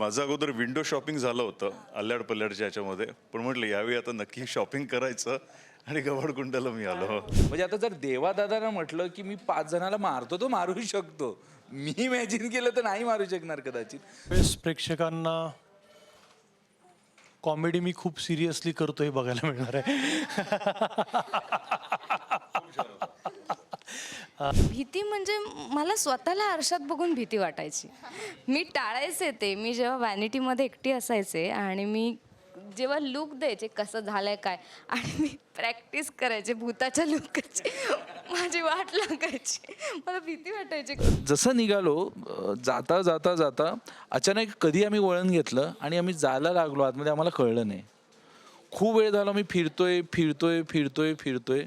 माझं अगोदर window shopping झालं होतं अल्ल्याड पल्ल्याडच्या ह्याच्यामध्ये, पण म्हटलं यावेळी आता नक्की शॉपिंग करायचं आणि गवळकुंडाला मी आलो. म्हणजे आता जर देवादादानं म्हटलं की मी 5 जणाला मारतो तो मारू शकतो, मी इमॅजिन केलं तर नाही मारू शकणार कदाचित. वेळेस प्रेक्षकांना कॉमेडी मी खूप सिरियसली करतो हे बघायला मिळणार आहे. भीती म्हणजे मला स्वतःला आरशात बघून भीती वाटायची. मी टाळायचे ते. मी जेव्हा व्हॅनिटीमध्ये एकटी असायचे आणि मी जेव्हा लूक द्यायचे कसं झालंय काय आणि मी प्रॅक्टिस करायचे भूताच्या लुकची, माझी वाट लागायची, मला भीती वाटायची. जसं निघालो जाता जाता जाता अचानक कधी आम्ही वळण घेतलं आणि आम्ही जायला लागलो आतमध्ये, आम्हाला कळलं नाही. खूप वेळ झाला मी फिरतोय फिरतोय फिरतोय फिरतोय.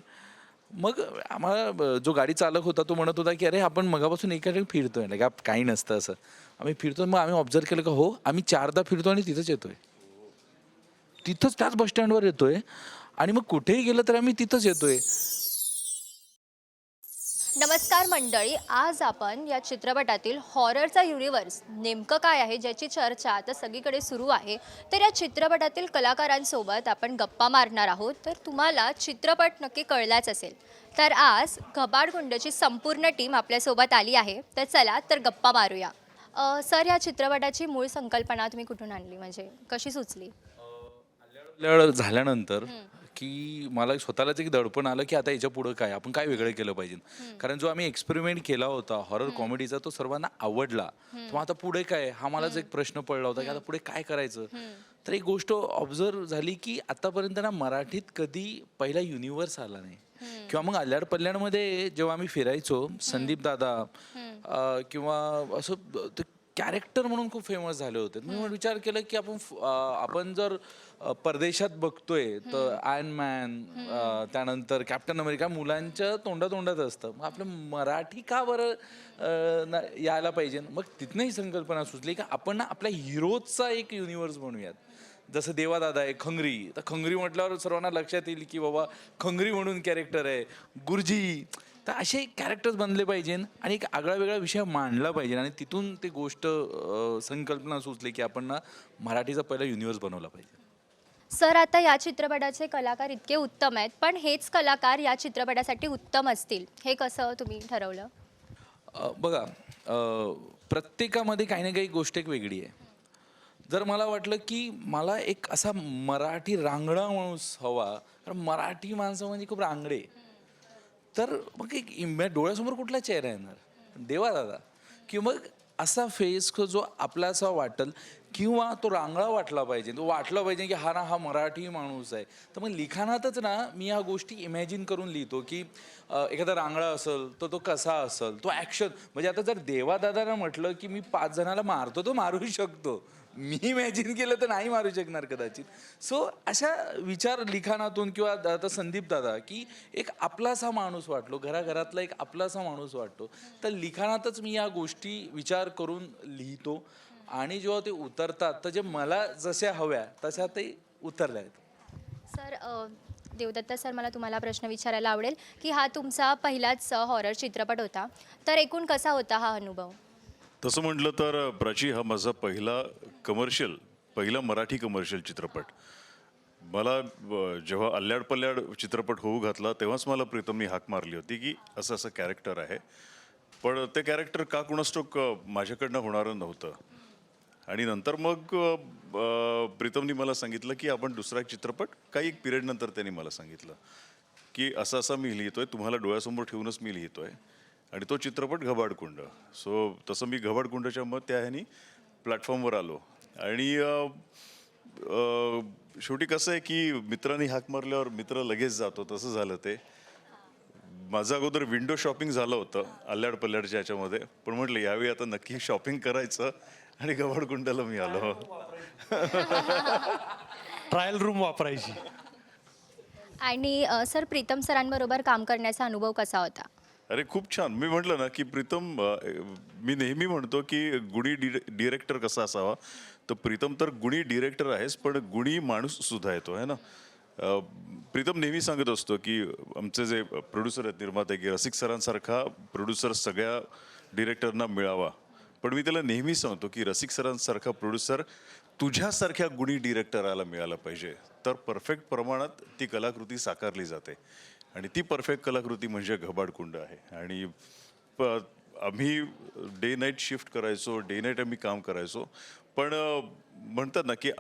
मग आम्हाला जो गाडी चालक होता तो म्हणत होता की अरे आपण मगापासून एका ठिकाणी फिरतोय ना, का काही नसतं असं. आम्ही फिरतोय, मग आम्ही ऑब्झर्व केलं का हो आम्ही 4दा फिरतो आणि तिथंच येतोय, तिथंच त्याच बसस्टँडवर येतोय आणि मग कुठेही गेलं तर आम्ही तिथंच येतोय. नमस्कार मंडळी, आज आपण या चित्रपटातील हॉररचा युनिवर्स नेमकं काय आहे ज्याची चर्चा आता सगळीकडे सुरू आहे, तर या चित्रपटातील कलाकारांसोबत आपण गप्पा मारणार आहोत. तर तुम्हाला चित्रपट नक्की कळलाच असेल. तर आज घबाडकुंडची संपूर्ण टीम आपल्यासोबत आली आहे. तर चला तर गप्पा मारूया. सर, या चित्रपटाची मूळ संकल्पना तुम्ही कुठून आणली, म्हणजे कशी सुचली? झाल्यानंतर की मला स्वतःलाच एक दडपण आलं की आता याच्या पुढं काय, आपण काय वेगळं केलं पाहिजे. कारण जो आम्ही एक्सपेरिमेंट केला होता हॉरर कॉमेडीचा तो सर्वांना आवडला. मग आता पुढे काय, हा मलाच एक प्रश्न पडला होता की आता पुढे काय करायचं. तर एक गोष्ट ऑब्झर्व झाली की आतापर्यंत ना मराठीत कधी पहिला युनिव्हर्स आला नाही. किंवा मग अल्ल्याड पल्ल्याडमध्ये जेव्हा आम्ही फिरायचो, संदीप दादा किंवा असं ते कॅरेक्टर म्हणून खूप फेमस झाले होते. मी विचार केला की आपण जर परदेशात बघतोय तर आयर्न मॅन, त्यानंतर कॅप्टन अमेरिका मुलांच्या तोंडात असतं, मग आपलं मराठी का बरं यायला पाहिजे. मग तिथनं ही संकल्पना सुचली की आपण ना आपल्या हिरोजचा एक युनिव्हर्स बनवूयात. जसं देवादादा आहे खंगरी, तर खंगरी म्हटल्यावर सर्वांना लक्षात येईल की बाबा खंगरी म्हणून कॅरेक्टर आहे, गुरुजी. तर असे कॅरेक्टर्स बनले पाहिजे आणि एक आगळा वेगळा विषय मांडला पाहिजे. आणि तिथून ते गोष्ट संकल्पना सुचली की आपण ना मराठीचा पहिला युनिव्हर्स बनवला पाहिजे. सर, आता या चित्रपटाचे कलाकार इतके उत्तम आहेत, पण हेच कलाकार या चित्रपटासाठी उत्तम असतील हे कसं तुम्ही ठरवलं? बघा, प्रत्येकामध्ये काही ना काही गोष्ट एक वेगळी आहे. जर मला वाटलं की मला एक असा मराठी रांगडा माणूस हवा, कारण मराठी माणसं म्हणजे खूप रांगडे, तर मग एक डोळ्यासमोर कुठला चेहरा येणार, देवादादा. किंवा मग असा फेस जो आपला असा वाटेल किंवा तो रांगडा वाटला पाहिजे, तो वाटला पाहिजे की हा मराठी माणूस आहे. तर मग लिखाणातच ना मी ह्या गोष्टी इमॅजिन करून लिहितो की एखादा रांगडा असेल तर तो कसा असेल, तो ॲक्शन. म्हणजे आता जर देवादादानं म्हटलं की मी 5 जणाला मारतो तो मारू शकतो, मी इमॅजिन केलं तर नाही मारू शकणार कदाचित. सो अशा विचार लिखाणातून किंवा आता संदीप दादा की एक आपलासा माणूस वाटलो, घराघरातला एक आपलासा माणूस वाटतो. तर लिखाणातच मी या गोष्टी विचार करून लिहितो आणि जेव्हा ते उतरतात तर जे मला जशा हव्या तशा ते उतरल्या आहेत. सर, देवदत्ता सर, मला तुम्हाला प्रश्न विचारायला आवडेल की हा तुमचा पहिलाच हॉरर चित्रपट होता, तर एकूण कसा होता हा अनुभव? तसं म्हटलं तर प्राची, हा माझा पहिला मराठी कमर्शियल चित्रपट. मला जेव्हा अल्ल्याड पल्ल्याड चित्रपट होऊ घातला तेव्हाच मला प्रीतमनी हाक मारली होती की असं असं कॅरेक्टर आहे, पण ते कॅरेक्टर का कुणास्टोक माझ्याकडनं होणारं नव्हतं. आणि नंतर मग प्रीतमनी मला सांगितलं की आपण दुसरा एक चित्रपट, काही एक पिरियड नंतर त्यांनी मला सांगितलं की असं असं मी लिहितोय, तुम्हाला डोळ्यासमोर ठेवूनच मी लिहितोय, आणि तो चित्रपट घबाडकुंड. सो तसं मी घबाडकुंडच्या मग त्या ह्यानी प्लॅटफॉर्मवर आलो. आणि शेवटी कसं आहे की मित्रांनी हाक मारल्यावर मित्र लगेच जातो, तसं झालं ते. माझं अगोदर विंडो शॉपिंग झालं होतं अल्ल्याड पल्ल्याडच्या ह्याच्यामध्ये, पण म्हटलं यावेळी आता नक्की शॉपिंग करायचं आणि गवळकुंडाला मी आलो. ट्रायल रूम वापरायची. आणि सर, प्रीतम सरांबरोबर काम करण्याचा अनुभव कसा होता? अरे खूप छान. मी म्हटलं ना की प्रीतम, मी नेहमी म्हणतो की गुणी डिरेक्टर कसा असावा, तर प्रीतम तर गुणी डिरेक्टर आहेच, पण गुणी माणूस सुद्धा येतो आहे ना. प्रीतम नेहमी सांगत असतो की आमचे जे प्रोड्युसर आहेत, निर्माते, की रसिक सरांसारखा प्रोड्युसर सगळ्या डिरेक्टरना मिळावा, पण मी त्याला नेहमी सांगतो की रसिक सरांसारखा प्रोड्युसर तुझ्यासारख्या गुणी डिरेक्टराला मिळाला पाहिजे, तर परफेक्ट प्रमाणात ती कलाकृती साकारली जाते. आणि ती परफेक्ट कलाकृती म्हणजे घबाडकुंड आहे. आणि आम्ही डे नाईट शिफ्ट करायचो, डे नाईट आम्ही काम करायचो. पण म्हणतात ना की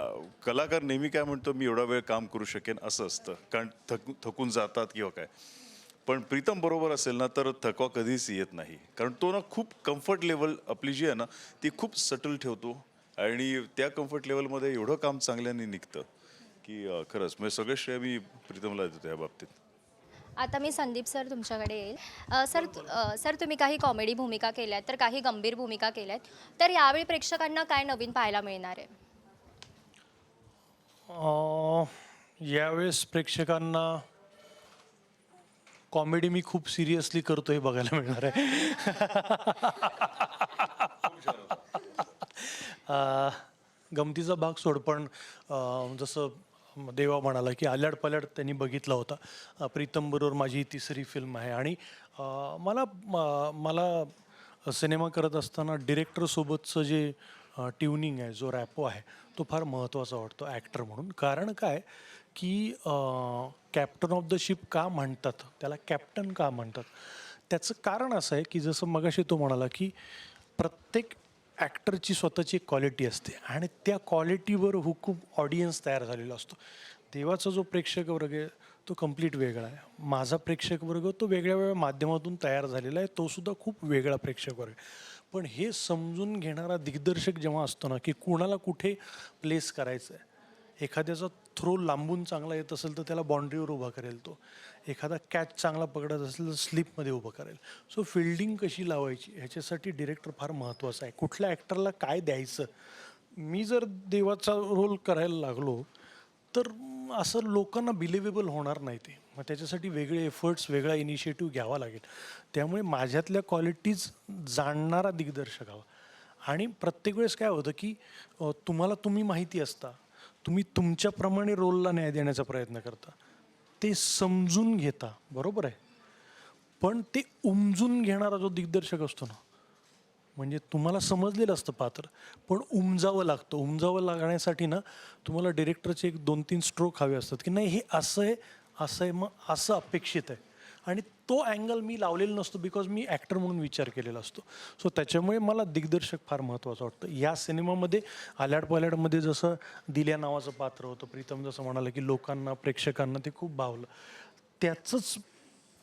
कलाकार नेहमी काय म्हणतो, मी एवढा वेळ काम करू शकेन असं असतं, कारण थकून जातात किंवा काय. पण प्रीतम बरोबर असेल ना तर थकवा कधीच येत नाही, कारण तो ना खूप कम्फर्ट लेवल आपली जी आहे ना ती खूप सटल ठेवतो. आणि त्या कम्फर्ट लेवलमध्ये एवढं काम चांगल्याने निघतं की खरंच म्हणजे सगळं श्रेय मी प्रीतमला देतो या बाबतीत. आता मी संदीप सर तुमच्याकडे येईल. सर तुम्ही काही कॉमेडी भूमिका केल्यात तर काही गंभीर भूमिका केल्यात, तर यावेळी प्रेक्षकांना काय नवीन पाहायला मिळणार आहे? यावेळेस प्रेक्षकांना कॉमेडी मी खूप सिरियसली करतो हे बघायला मिळणार आहे. गमतीचा भाग सोड, पण जसं देवा म्हणाला की आल्याड पल्याड त्यांनी बघितला होता. प्रीतम बरोबर माझी ही तिसरी फिल्म आहे. आणि मला सिनेमा करत असताना डिरेक्टरसोबतचं जे ट्युनिंग आहे, जो रॅपो आहे, तो फार महत्त्वाचा वाटतो ॲक्टर म्हणून. कारण काय की कॅप्टन ऑफ द शिप का म्हणतात, त्याला कॅप्टन का म्हणतात, त्याचं कारण असं आहे की जसं मगाशी तो म्हणाला की प्रत्येक ॲक्टरची स्वतःची एक क्वालिटी असते आणि त्या क्वालिटीवर हुकूम ऑडियन्स तयार झालेला असतो. देवाचा जो प्रेक्षक वर्ग आहे तो कम्प्लीट वेगळा आहे. माझा प्रेक्षक वर्ग तो वेगळ्या वेगळ्या माध्यमातून तयार झालेला आहे, तो सुद्धा खूप वेगळा प्रेक्षक वर्ग आहे. पण हे समजून घेणारा दिग्दर्शक जेव्हा असतो ना की कुणाला कुठे प्लेस करायचं आहे, एखाद्याचा थ्रो लांबून चांगला येत असेल तर त्याला बाउंड्रीवर उभा करेल, तो एखादा कॅच चांगला पकडत असेल तर स्लिपमध्ये उभं करेल. सो फिल्डिंग कशी लावायची ह्याच्यासाठी डिरेक्टर फार महत्त्वाचा आहे. कुठल्या ॲक्टरला काय द्यायचं. मी जर देवाचा रोल करायला लागलो तर असं लोकांना बिलिव्हेबल होणार नाही ते. मग त्याच्यासाठी वेगळे एफर्ट्स, वेगळा इनिशिएटिव्ह घ्यावा लागेल. त्यामुळे माझ्यातल्या क्वालिटीज जाणणारा दिग्दर्शक हवा. आणि प्रत्येक वेळेस काय होतं की तुम्ही माहिती असता, तुम्ही तुमच्याप्रमाणे रोलला न्याय देण्याचा प्रयत्न करता, ते समजून घेता, बरोबर आहे. पण ते उमजून घेणारा जो दिग्दर्शक असतो ना, म्हणजे तुम्हाला समजलेलं असतं पात्र, पण उमजावं लागतं. उमजावं लागण्यासाठी ना तुम्हाला डिरेक्टरचे एक 2-3 स्ट्रोक हवे असतात की नाही हे असं आहे, असं आहे, मग असं अपेक्षित आहे. आणि तो अँगल मी लावलेला नसतो, बिकॉज मी ॲक्टर म्हणून विचार केलेला असतो. सो त्याच्यामुळे मला दिग्दर्शक फार महत्त्वाचं वाटतं. या सिनेमामध्ये आल्याड पल्याडमध्ये जसं दिल्या नावाचं पात्र होतं, प्रीतम जसं म्हणालं की लोकांना, प्रेक्षकांना ते खूप भावलं. त्याचंच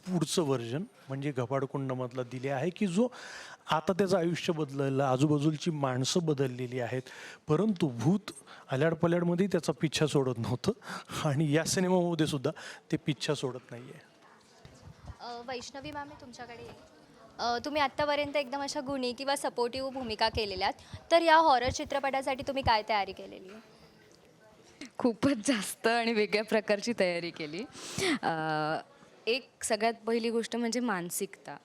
पुढचं व्हर्जन म्हणजे घबाडकुंडमधला दिल्या आहे की जो आता त्याचं आयुष्य बदललं, आजूबाजूची माणसं बदललेली आहेत, परंतु भूत आल्याड पल्याडमध्ये त्याचा पिच्छा सोडत नव्हतं आणि या सिनेमामध्ये सुद्धा ते पिच्छा सोडत नाही आहे. वैष्णवी मॅम मी तुमच्याकडे येईल. तुम्ही आत्तापर्यंत एकदम अशा गुणी किंवा सपोर्टिव्ह भूमिका केलेल्यात, तर या हॉरर चित्रपटासाठी तुम्ही काय तयारी केलेली आहे? खूपच जास्त आणि वेगळ्या प्रकारची तयारी केली. एक सगळ्यात पहिली गोष्ट म्हणजे मानसिकता.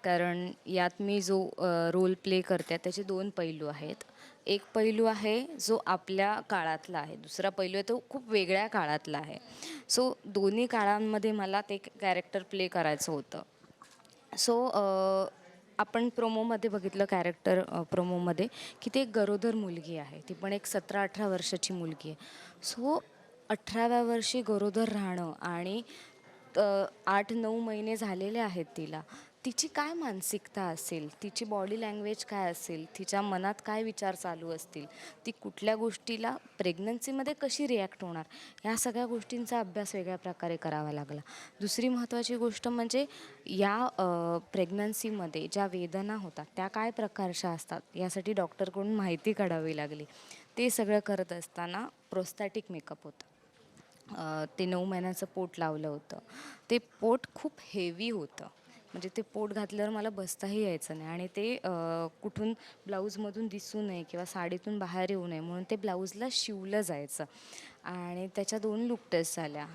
कारण यात मी जो रोल प्ले करते त्याचे 2 पैलू आहेत. एक पैलू आहे जो आपल्या काळातला आहे, दुसरा पैलू आहे तो खूप वेगळ्या काळातला आहे. सो दोन्ही काळांमध्ये मला ते कॅरेक्टर प्ले करायचं होतं. सो आपण प्रोमोमध्ये बघितलं कॅरेक्टर प्रोमोमध्ये की ती एक गरोदर मुलगी आहे, ती पण एक 17-18 वर्षाची मुलगी आहे. सो 18व्या वर्षी गरोदर राहणं आणि 8-9 महिने झालेले आहेत तिला, तिची काय मानसिकता असेल, तिची बॉडी लँग्वेज काय असेल, तिच्या मनात काय विचार चालू असतील, ती कुठल्या गोष्टीला प्रेग्नन्सीमध्ये कशी रिॲक्ट होणार, ह्या सगळ्या गोष्टींचा अभ्यास वेगळ्या प्रकारे करावा लागला. दुसरी महत्त्वाची गोष्ट म्हणजे या प्रेग्नन्सीमध्ये ज्या वेदना होतात त्या काय प्रकारच्या असतात यासाठी डॉक्टरकडून माहिती काढावी लागली. ते सगळं करत असताना प्रोस्थॅटिक मेकअप होतं. ते 9 महिन्याचं पोट लावलं होतं. ते पोट खूप हेवी होतं, म्हणजे ते पोट घातल्यावर मला बसताही यायचं नाही आणि ते कुठून ब्लाऊजमधून दिसू नये किंवा साडीतून बाहेर येऊ नये म्हणून ते ब्लाऊजला शिवलं जायचं. आणि त्याच्या 2 लूक टेस्ट झाल्या.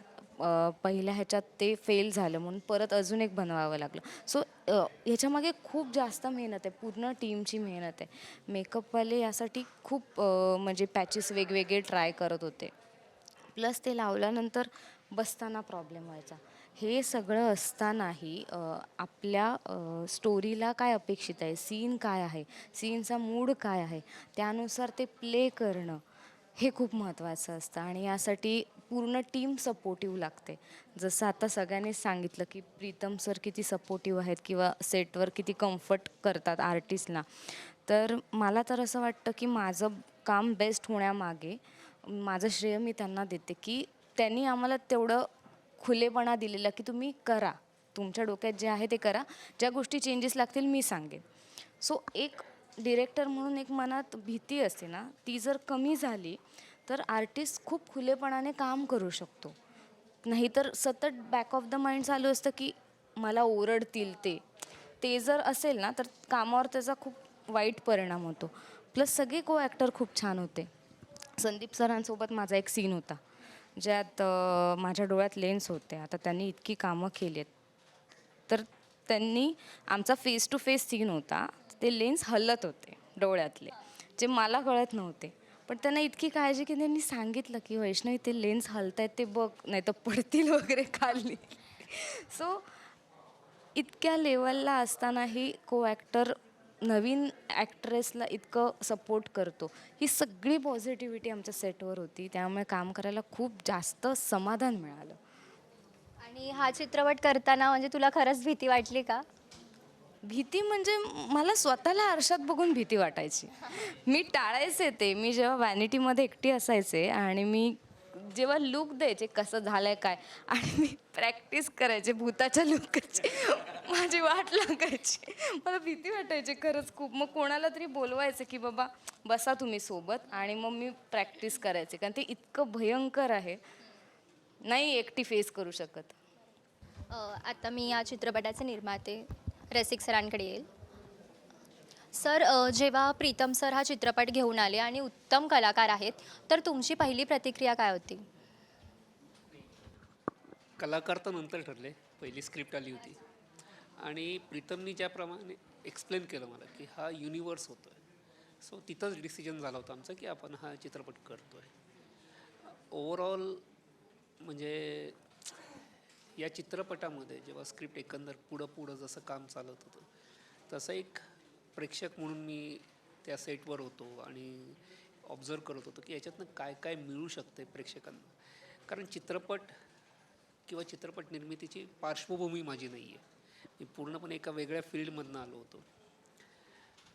पहिल्या ह्याच्यात ते फेल झालं म्हणून परत अजून एक बनवावं लागलं. सो ह्याच्यामागे खूप जास्त मेहनत आहे, पूर्ण टीमची मेहनत आहे. मेकअपवाले यासाठी खूप म्हणजे पॅचेस वेगवेगळे ट्राय करत होते. प्लस ते लावल्यानंतर बसताना प्रॉब्लेम व्हायचा. हे सगळं असतानाही आपल्या स्टोरीला काय अपेक्षित आहे, सीन काय आहे, सीनचा मूड काय आहे, त्यानुसार ते प्ले करणं हे खूप महत्त्वाचं असतं आणि यासाठी पूर्ण टीम सपोर्टिव्ह लागते. जसं आता सगळ्यांनीच सांगितलं की प्रीतम सर किती सपोर्टिव्ह आहेत किंवा सेटवर किती कम्फर्ट करतात आर्टिस्टला. तर मला तर असं वाटतं की माझं काम बेस्ट होण्यामागे माझं श्रेय मी त्यांना देते की त्यांनी आम्हाला तेवढं खुलेपणा दिलेला की तुम्ही करा. तुमच्या डोक्यात जे आहे ते करा. ज्या गोष्टी चेंजेस लागतील मी सांगेन. सो एक डिरेक्टर म्हणून एक मनात भीती असते ना, ती जर कमी झाली तर आर्टिस्ट खूप खुलेपणाने काम करू शकतो. नाहीतर सतत बॅक ऑफ द माइंड चालू असतं की मला ओरडतील ते जर असेल ना तर कामावर त्याचा खूप वाईट परिणाम होतो. प्लस सगळे को ॲक्टर खूप छान होते. संदीप सरांसोबत माझा एक सीन होता ज्यात माझ्या डोळ्यात लेन्स होते. आता त्यांनी इतकी कामं केली आहेत तर त्यांनी आमचा फेस टू फेस सीन होता. ते लेन्स हलत होते डोळ्यातले जे मला कळत नव्हते. पण त्यांना इतकी काळजी की त्यांनी सांगितलं की वैष्णवी ते लेन्स हलत आहेत ते बघ नाही तर पडतील वगैरे खाली. सो इतक्या लेवलला असतानाही को ॲक्टर नवीन ॲक्ट्रेसला इतकं सपोर्ट करतो. ही सगळी पॉझिटिव्हिटी आमच्या सेटवर होती. त्यामुळे काम करायला खूप जास्त समाधान मिळालं. आणि हा चित्रपट करताना म्हणजे तुला खरंच भीती वाटली का? भीती म्हणजे मला स्वतःला आरशात बघून भीती वाटायची. मी टाळायचे ते. मी जेव्हा व्हॅनिटीमध्ये एकटी असायचे आणि मी जेव्हा लूक द्यायचे कसं झालंय काय आणि मी प्रॅक्टिस करायचे भूताच्या लुकची. माझी वाट लागायची. मला भीती वाटायची खरंच खूप. मग कोणाला तरी बोलवायचं की बाबा बसा तुम्ही सोबत आणि मग मी प्रॅक्टिस करायचे. कारण ते इतकं भयंकर आहे. नाही एकटी फेस करू शकत. आता मी या चित्रपटाचे निर्माते रसिक सरांकडे येईल. सर, जेव्हा प्रीतम सर हा चित्रपट घेऊन आले आणि उत्तम कलाकार आहेत, तर तुमची पहिली प्रतिक्रिया काय होती? कलाकार तर नंतर ठरले, पहिली स्क्रिप्ट आली होती आणि प्रीतमनी ज्याप्रमाणे एक्सप्लेन केलं मला की हा युनिवर्स होतो आहे, सो तिथंच डिसिजन झाला होता आमचा की आपण हा चित्रपट करतो आहे. ओव्हरऑल म्हणजे या चित्रपटामध्ये जेव्हा स्क्रिप्ट एकंदर पुढं जसं काम चालत होतं तसं एक प्रेक्षक म्हणून मी त्या सेटवर होतो आणि ऑब्झर्व करत होतो की याच्यातनं काय काय मिळू शकते प्रेक्षकांना. कारण चित्रपट किंवा चित्रपट निर्मितीची पार्श्वभूमी माझी नाही आहे. मी पूर्णपणे एका वेगळ्या फील्डमधनं आलो होतो.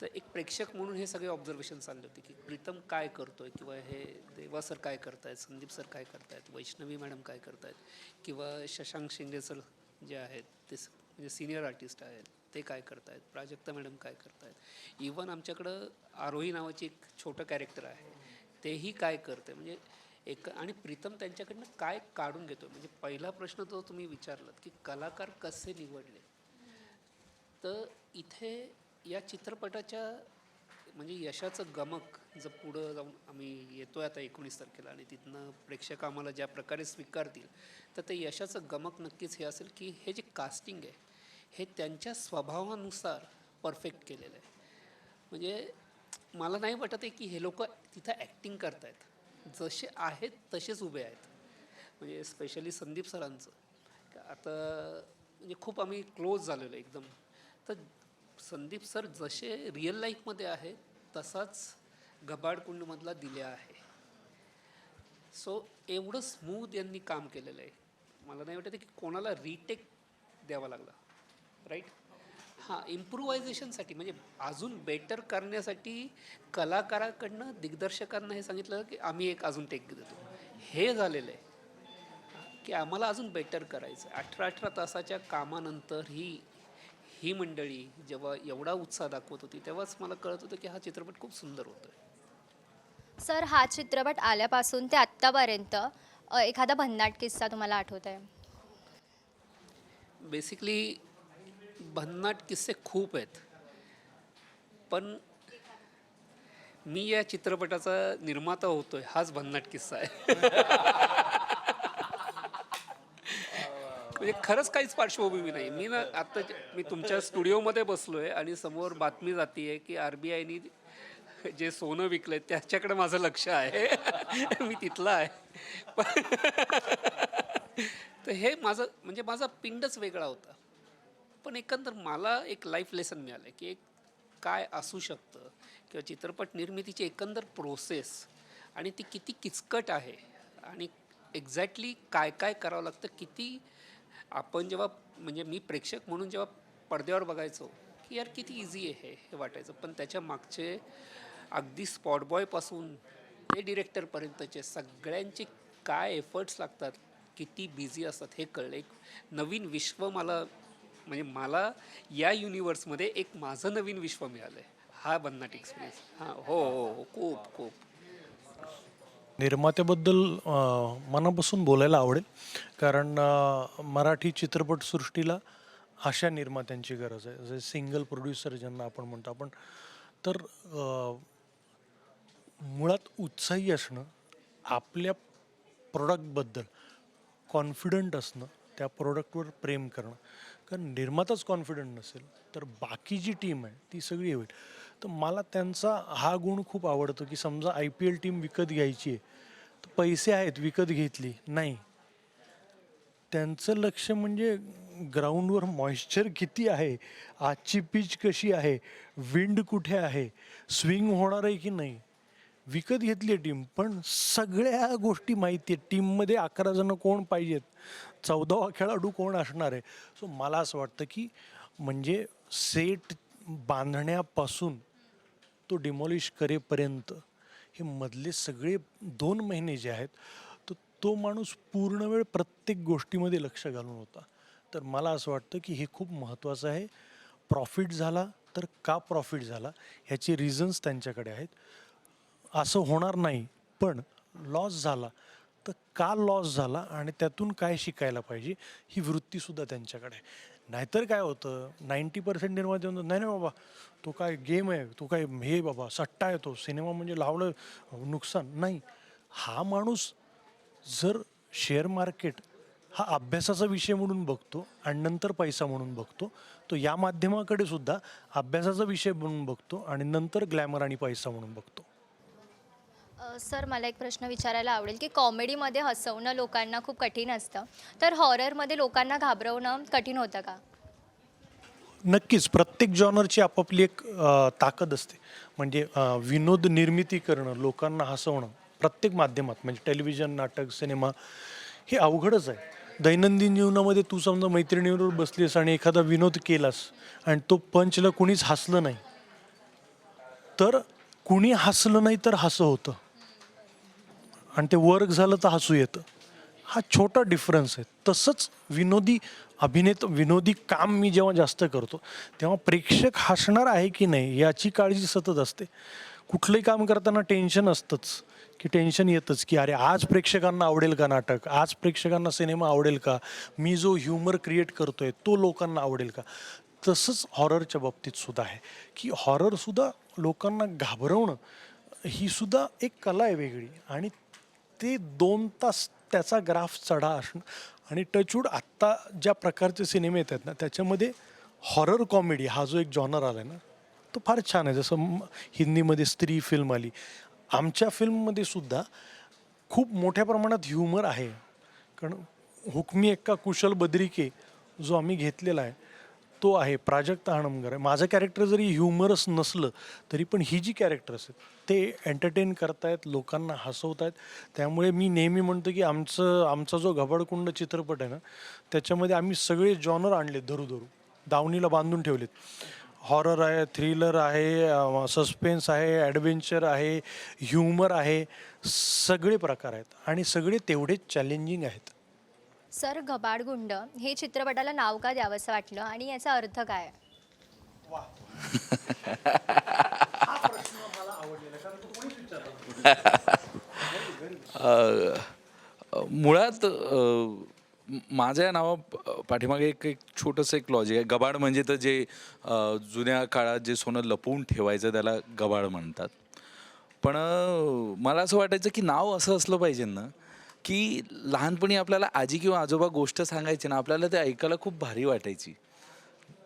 तर एक प्रेक्षक म्हणून हे सगळे ऑब्झर्वेशन चालले होते की प्रीतम काय करतो आहे किंवा हे देवा सर काय करतायत, संदीप सर काय करतायत, वैष्णवी मॅडम काय करतायत किंवा शशांक शिंदे सर जे आहेत ते म्हणजे सिनियर आर्टिस्ट आहेत ते काय करतायत, प्राजक्ता मॅडम काय करतायत, इवन आमच्याकडं आरोही नावाची एक छोटं कॅरेक्टर आहे तेही काय करते. म्हणजे एक आणि प्रीतम त्यांच्याकडनं काय काढून घेतो. म्हणजे पहिला प्रश्न जो तुम्ही विचारलात की कलाकार कसे निवडले, तर इथे या चित्रपटाच्या म्हणजे यशाचं गमक जर पुढं जाऊन आम्ही येतोय आता 19 तारखेला आणि तिथनं प्रेक्षक आम्हाला ज्या प्रकारे स्वीकारतील तर ते यशाचं गमक नक्कीच हे असेल की हे जे कास्टिंग आहे हे त्यांच्या स्वभावानुसार परफेक्ट केलेलं आहे. म्हणजे मला नाही वाटत आहे की हे लोक तिथं ॲक्टिंग करतायत, जसे आहेत तसेच उभे आहेत. म्हणजे स्पेशली संदीप सरांचं आता म्हणजे खूप आम्ही क्लोज झालेलो एकदम. तर संदीप सर जसे रिअल लाईफमध्ये आहेत तसाच घबाडकुंडमधला दिल्या आहे. सो एवढं स्मूथ यांनी काम केलेलं आहे. मला नाही वाटत की कोणाला रिटेक द्यावा लागला, राईट. हां, इम्प्रुव्हायझेशनसाठी म्हणजे अजून बेटर करण्यासाठी कलाकाराकडनं दिग्दर्शकांना हे सांगितलं की आम्ही एक अजून टेक देतो. हे झालेलं आहे की आम्हाला अजून बेटर करायचं. 18 तासाच्या कामानंतर ही मंडळी जेव्हा एवढा उत्साह दाखवत होती तेव्हाच मला कळत होतं की हा चित्रपट खूप सुंदर होतोय. सर, हा चित्रपट आल्यापासून ते आत्तापर्यंत एखादा भन्नाट किस्सा तुम्हाला आठवत आहे? बेसिकली भन्नाट किस्से खूप आहेत, पण मी या चित्रपटाचा निर्माता होतोय हाच भन्नाट किस्सा आहे. म्हणजे खरंच काहीच पार्श्वभूमी नाही. मी ना आत्ता मी तुमच्या स्टुडिओमध्ये बसलोय आणि समोर बातमी जातीये की RBIनी जे सोनं विकलंय त्याच्याकडे माझं लक्ष आहे. मी तिथला आहे. तर हे माझं म्हणजे माझा पिंडच वेगळा होता. पण एकंदर मला एक लाईफ लेसन मिळालं की एक काय असू शकतं किंवा चित्रपट निर्मितीची एकंदर प्रोसेस आणि ती किती किचकट आहे आणि एक्झॅक्टली काय काय करावं लागतं, किती आपण जेव्हा म्हणजे मी प्रेक्षक म्हणून जेव्हा पडद्यावर बघायचो की यार किती इझी आहे हे वाटायचं, पण त्याच्या मागचे अगदी स्पॉटबॉयपासून ते डिरेक्टरपर्यंतचे सगळ्यांचे काय एफर्ट्स लागतात, किती बिझी असतात हे कळलं. एक नवीन विश्व मला म्हणजे मला या युनिवर्समध्ये एक माझं नवीन विश्व मिळालं आहे. हा भन्नाट एक्सपिरियन्स. हां, हो हो हो, खूप खूप. निर्मात्याबद्दल मनापासून बोलायला आवडेल, कारण मराठी चित्रपटसृष्टीला अशा निर्मात्यांची गरज आहे, जे सिंगल प्रोड्युसर ज्यांना आपण म्हणतो आपण. तर मुळात उत्साही असणं, आपल्या प्रोडक्टबद्दल कॉन्फिडंट असणं, त्या प्रोडक्टवर प्रेम करणं. कारण निर्माताच कॉन्फिडंट नसेल तर बाकी जी टीम आहे ती सगळी होईल. तर मला त्यांचा हा गुण खूप आवडतो, की समजा IPL टीम विकत घ्यायची आहे, तर पैसे आहेत विकत घेतली नाही, त्यांचं लक्ष म्हणजे ग्राउंडवर मॉइश्चर किती आहे, आजची पिच कशी आहे, विंड कुठे आहे, स्विंग होणार आहे की नाही. विकत घेतली आहे टीम, पण सगळ्या गोष्टी माहिती आहेत. टीममध्ये 11 जण कोण पाहिजेत, 14वा खेळाडू कोण असणार आहे. सो मला असं वाटतं की म्हणजे सेट बांधण्यापासून तो डिमॉलिश करेपर्यंत हे मधले सगळे 2 महिने जे आहेत, तर तो माणूस पूर्ण वेळ प्रत्येक गोष्टीमध्ये लक्ष घालून होता. तर मला असं वाटतं की हे खूप महत्त्वाचं आहे. प्रॉफिट झाला तर का प्रॉफिट झाला ह्याचे रिझन्स त्यांच्याकडे आहेत. असं होणार नाही, पण लॉस झाला तर का लॉस झाला आणि त्यातून काय शिकायला पाहिजे ही वृत्तीसुद्धा त्यांच्याकडे आहे. नाहीतर काय होतं, 90% निर्माते म्हणतात नाही नाही बाबा, तो काय गेम आहे, तो काय हे बाबा सट्टा आहे, तो सिनेमा म्हणजे लावलं नुकसान नाही. हा माणूस जर शेअर मार्केट हा अभ्यासाचा विषय म्हणून बघतो आणि नंतर पैसा म्हणून बघतो, तो या माध्यमाकडे सुद्धा अभ्यासाचा विषय म्हणून बघतो आणि नंतर ग्लॅमर आणि पैसा म्हणून बघतो. सर, मला एक प्रश्न विचारायला आवडेल की कॉमेडीमध्ये हसवणं लोकांना खूप कठीण असतं, तर हॉररमध्ये लोकांना घाबरवणं कठीण होतं का? नक्कीच प्रत्येक जॉनरची आपापली एक ताकद असते. म्हणजे विनोद निर्मिती करणं, लोकांना हसवणं प्रत्येक माध्यमात, म्हणजे टेलिव्हिजन, नाटक, सिनेमा हे अवघडच आहे. दैनंदिन जीवनामध्ये तू समजा मैत्रिणीबरोबर बसलीस आणि एखादा विनोद केलास आणि तो पंचला कुणीच हसलं नाही, तर कुणी हसलं नाही तर हसं होतं आणि ते वर्क झालं तर हसू येतं. हा छोटा डिफरन्स आहे. तसंच विनोदी काम मी जेव्हा जास्त करतो तेव्हा प्रेक्षक हसणार आहे की नाही याची काळजी सतत असते. कुठलंही काम करताना टेन्शन असतंच, की टेन्शन येतंच की अरे आज प्रेक्षकांना आवडेल का नाटक, आज प्रेक्षकांना सिनेमा आवडेल का, मी जो ह्युमर क्रिएट करतोय तो लोकांना आवडेल का. तसंच हॉररच्या बाबतीत सुद्धा आहे, की हॉररसुद्धा लोकांना घाबरवणं ही सुद्धा एक कला आहे वेगळी. आणि ते 2 तास त्याचा ग्राफ चढा असणं आणि टचवूड आत्ता ज्या प्रकारचे सिनेमे येत आहेत ना, त्याच्यामध्ये हॉरर कॉमेडी हा जो एक जॉनर आला आहे ना, तो फार छान आहे. जसं हिंदीमध्ये स्त्री फिल्म आली, आमच्या फिल्ममध्ये सुद्धा खूप मोठ्या प्रमाणात ह्युमर आहे. कारण हुकमी एक्का कुशल बद्रिके जो आम्ही घेतलेला आहे तो आहे, प्राजक्ता हणमकर आहे. माझं कॅरेक्टर जरी ह्युमरस नसलं तरी पण ही जी कॅरेक्टर्स आहेत ते एंटरटेन करतायत, लोकांना हसवतायत. त्यामुळे मी नेहमी म्हणतो की आमचा जो घबाडकुंड चित्रपट आहे ना, त्याच्यामध्ये आम्ही सगळे जॉनर आणलेत धरू दावणीला बांधून ठेवलेत. हॉरर आहे, थ्रिलर आहे, सस्पेन्स आहे, ॲडव्हेंचर आहे, ह्युमर आहे, सगळे प्रकार आहेत आणि सगळे तेवढेच चॅलेंजिंग आहेत. सर, घबाडगुंड हे चित्रपटाला नाव का द्यावंसं वाटलं आणि याचा अर्थ काय आहे? मुळात माझ्या या पाठीमागे एक एक छोटंसं एक लॉजिक आहे. गबाड म्हणजे तर जे जुन्या काळात जे सोनं लपवून ठेवायचं त्याला गबाड म्हणतात. पण मला असं वाटायचं की नाव असं असलं पाहिजे ना, की लहानपणी आपल्याला आजी किंवा आजोबा गोष्ट सांगायची ना, आपल्याला ते ऐकायला खूप भारी वाटायची.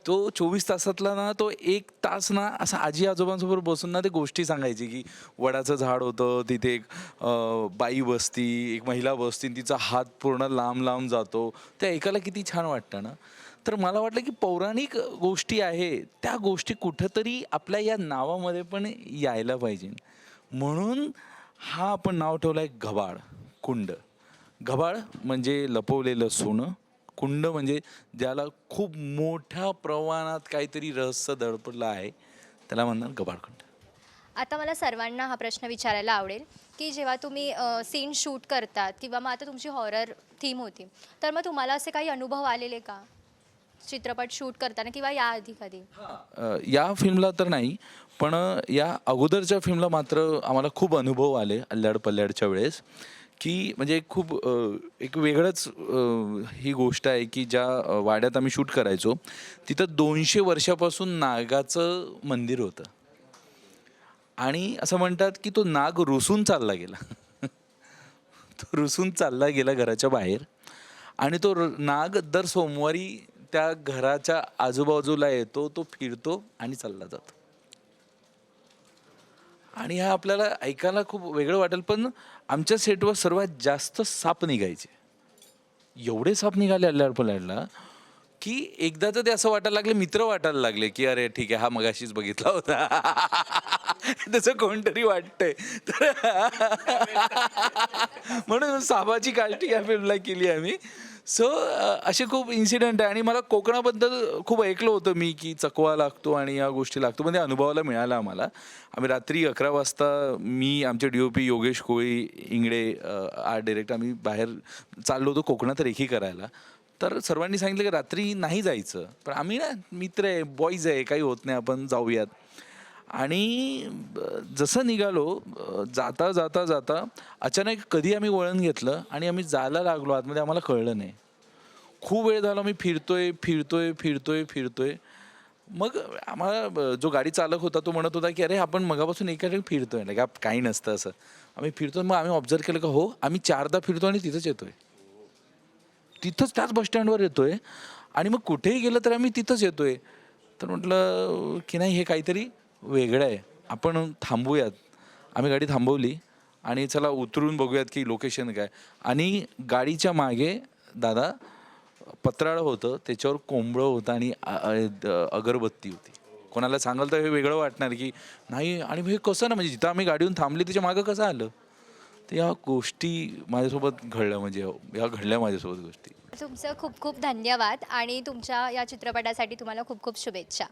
तो 24 तासातला ना तो 1 तास ना असा आजी आजोबांसोबत बसून ना ते गोष्टी सांगायची की वडाचं झाड होतं, तिथे एक बाई बसती, एक महिला बसती, तिचा हात पूर्ण लांब लांब जातो. ते ऐकायला किती छान वाटतं ना. तर मला वाटलं की पौराणिक गोष्टी आहे त्या गोष्टी कुठंतरी आपल्या या नावामध्ये पण यायला पाहिजे. म्हणून हा आपण नाव ठेवलं आहे घबाड, कुंड. घबाड म्हणजे लपवलेलं सोनं, कुंड म्हणजे ज्याला खूप मोठ्या प्रमाणात काहीतरी रहस्य दडपलं आहे, त्याला म्हणणार घबाडकुंड. आता मला सर्वांना हा प्रश्न विचारायला आवडेल की जेव्हा तुम्ही सीन शूट करतात किंवा मग आता तुमची हॉरर थीम होती, तर मग तुम्हाला असे काही अनुभव आलेले का चित्रपट शूट करताना किंवा याआधी कधी? या फिल्मला तर नाही, पण या अगोदरच्या फिल्मला मात्र आम्हाला खूप अनुभव आले अल्ल्याड पल्ल्याडच्या वेळेस, की म्हणजे खूप एक वेगळंच ही गोष्ट आहे की ज्या वाड्यात आम्ही शूट करायचो तिथं 200 वर्षापासून नागाचं मंदिर होतं. आणि असं म्हणतात की तो नाग रुसून चालला गेला. तो रुसून चालला गेला घराच्या बाहेर आणि तो नाग दर सोमवारी त्या घराच्या आजूबाजूला येतो, तो फिरतो आणि चालला जातो. आणि हा आपल्याला ऐकायला खूप वेगळं वाटेल, पण आमच्या सेटवर सर्वात जास्त साप निघायचे. एवढे साप निघाले अल्ल्याड पल्ल्याडला की एकदा तर ते असं वाटायला लागले, मित्र वाटायला लागले की अरे ठीक आहे, हा मगाशीच बघितला होता. तसं कोणतरी वाटतंय. तर म्हणून सापाची काष्टी या फिल्मला केली आम्ही. सो असे खूप इन्सिडेंट आहे. आणि मला कोकणाबद्दल खूप ऐकलं होतं मी की चकवा लागतो आणि या गोष्टी लागतो, पण ते अनुभवायला मिळालं आम्हाला. आम्ही रात्री 11 वाजता मी, आमचे DOP योगेश कोळी, इंगडे आर्ट डिरेक्टर, आम्ही बाहेर चाललो होतो कोकणात रेखी करायला. तर सर्वांनी सांगितलं की रात्री नाही जायचं, पण आम्ही ना मित्र आहे, बॉईज आहे, काही होत नाही, आपण जाऊयात. आणि जसं निघालो, जाता जाता जाता अचानक कधी आम्ही वळण घेतलं आणि आम्ही जायला लागलो आतमध्ये, आम्हाला कळलं नाही. खूप वेळ झाला, मी फिरतोय फिरतोय फिरतोय फिरतोय. मग आम्हाला जो गाडी चालक होता तो म्हणत होता की अरे आपण मगापासून एका ठिकाणी फिरतोय ना, का काही नसतं असं. आम्ही फिरतोय, मग आम्ही ऑब्झर्व केलं का हो आम्ही 4दा फिरतो आणि तिथंच येतोय, तिथंच त्याच बसस्टँडवर येतोय आणि मग कुठेही गेलं तर आम्ही तिथंच येतोय. तर म्हटलं की नाही, हे काहीतरी वेगळं आहे, आपण थांबूयात. आम्ही गाडी थांबवली आणि चला उतरून बघूयात की लोकेशन काय. आणि गाडीच्या मागे दादा पत्राळं होतं, त्याच्यावर कोंबडं होतं आणि अगरबत्ती होती. कोणाला सांगाल तर हे वेगळं वाटणार की नाही, आणि हे कसं ना, म्हणजे जिथं आम्ही गाडीहून थांबली त्याच्या मागं कसं आलं. तर या गोष्टी माझ्यासोबत घडल्या, म्हणजे या घडल्या माझ्यासोबत गोष्टी. तुमचं खूप खूप धन्यवाद आणि तुमच्या या चित्रपटासाठी तुम्हाला खूप खूप शुभेच्छा.